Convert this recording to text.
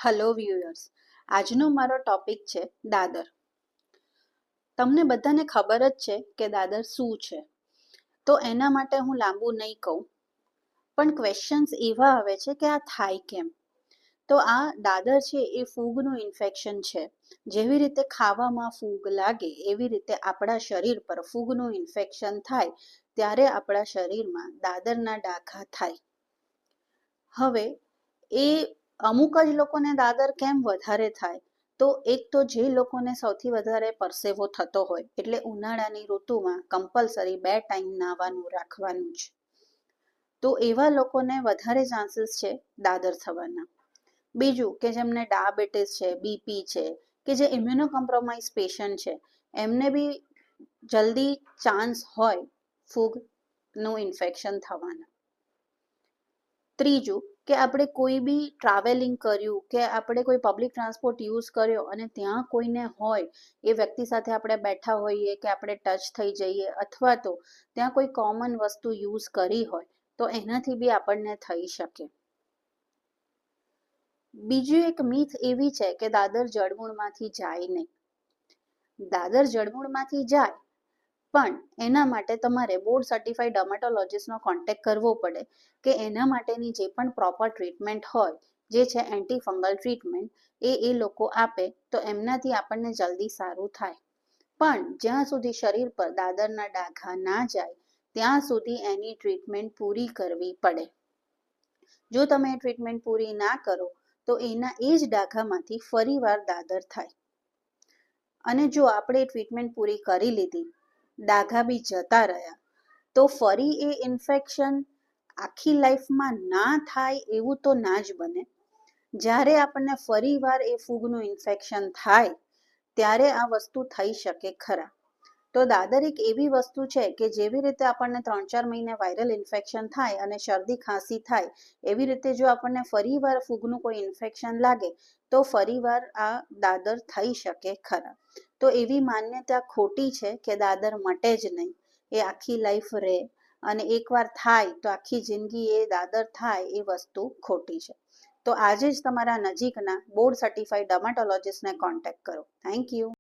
Hello viewers, આજનો મારો topic છે દાદર. તમને બધાને ખબર જ છે કે દાદર શું છે, તો એના માટે હું લાંબુ નહીં કહું, પણ ક્વેશ્ચન્સ એવા આવે છે કે આ થાય કેમ. તો આ દાદર છે એ ફૂગનું ઇન્ફેક્શન છે. જેવી રીતે ખાવામાં ફૂગ લાગે એવી રીતે આપણા શરીર પર ફૂગનું ઇન્ફેક્શન થાય ત્યારે આપણા શરીરમાં દાદરના ડાઘા થાય. હવે એ અમુક જ લોકોને દાદર કેમ વધારે થાય, તો એક તો જે લોકોને સૌથી વધારે પરસેવો થતો હોય, એટલે ઉનાળાની ઋતુમાં કમ્પલસરી 2 ટાઈમ નાહવાનું રાખવાનું જ, તો એવા લોકોને વધારે ચાન્સીસ છે દાદર થવાના. બીજું કે જેમને ડાયાબિટીસ છે, બીપી છે, કે જે ઇમ્યુનો કોમ્પ્રોમાઇઝ પેશન્ટ છે, એમને બી જલ્દી ચાન્સ હોય ફૂગનું ઇન્ફેક્શન થવાના. ત્રીજું કે આપણે કોઈ બી ટ્રાવેલિંગ કર્યું કે આપણે કોઈ પબ્લિક ટ્રાન્સપોર્ટ યુઝ કર્યો અને ત્યાં કોઈને હોય, એ વ્યક્તિ સાથે આપણે બેઠા હોઈએ કે આપણે ટચ થઈ જઈએ, અથવા તો ત્યાં કોઈ કોમન વસ્તુ યુઝ કરી હોય તો એનાથી બી આપણને થઈ શકે. બીજું એક મીથ એવી છે કે દાદર જળમૂળમાંથી જાય નહીં. દાદર જળમૂળમાંથી જાય, પણ એના માટે તમારે બોર્ડ સર્ટિફાઈડ ડર્મેટોલોજીસ્ટનો કોન્ટેક્ટ કરવો પડે કે એના માટેની જે પણ પ્રોપર ટ્રીટમેન્ટ હોય, જે છે એન્ટી ફંગલ ટ્રીટમેન્ટ, એ લોકો આપે તો એમનાથી આપણને જલ્દી સારું થાય. પણ જ્યાં સુધી શરીર પર દાદરના ડાઘા ના જાય ત્યાં સુધી એની ટ્રીટમેન્ટ પૂરી કરવી પડે. જો તમે એ ટ્રીટમેન્ટ પૂરી ના કરો તો એના એ જ ડાઘામાંથી ફરીવાર દાદર થાય. અને જો આપણે ટ્રીટમેન્ટ પૂરી કરી લીધી, ડાઘા બી જતા રહ્યા, તો ફરી એ ઇન્ફેક્શન આખી લાઈફમાં ના થાય એવું તો ના જ બને. જ્યારે આપણને ફરીવાર એ ફૂગનું ઇન્ફેક્શન થાય ત્યારે આ વસ્તુ થઈ શકે ખરા. તો દાદર એક એવી વસ્તુ છે કે જેવી રીતે આપણને 3-4 મહિને વાયરલ ઇન્ફેક્શન થાય અને શરદી ખાંસી થાય, એવી રીતે જો આપણને ફરીવાર ફૂગનું કોઈ ઇન્ફેક્શન લાગે તો ફરીવાર આ દાદર થઈ શકે ખરા. તો એવી માન્યતા ખોટી છે કે દાદર મટે જ નહીં, એ આખી લાઈફ રહે, અને એકવાર થાય તો આખી જિંદગી એ દાદર થાય એ વસ્તુ ખોટી છે. તો આજે જ તમારા નજીકના બોર્ડ સર્ટિફાઈડ ડર્મેટોલોજીસ્ટને કોન્ટેક્ટ કરો. Thank you.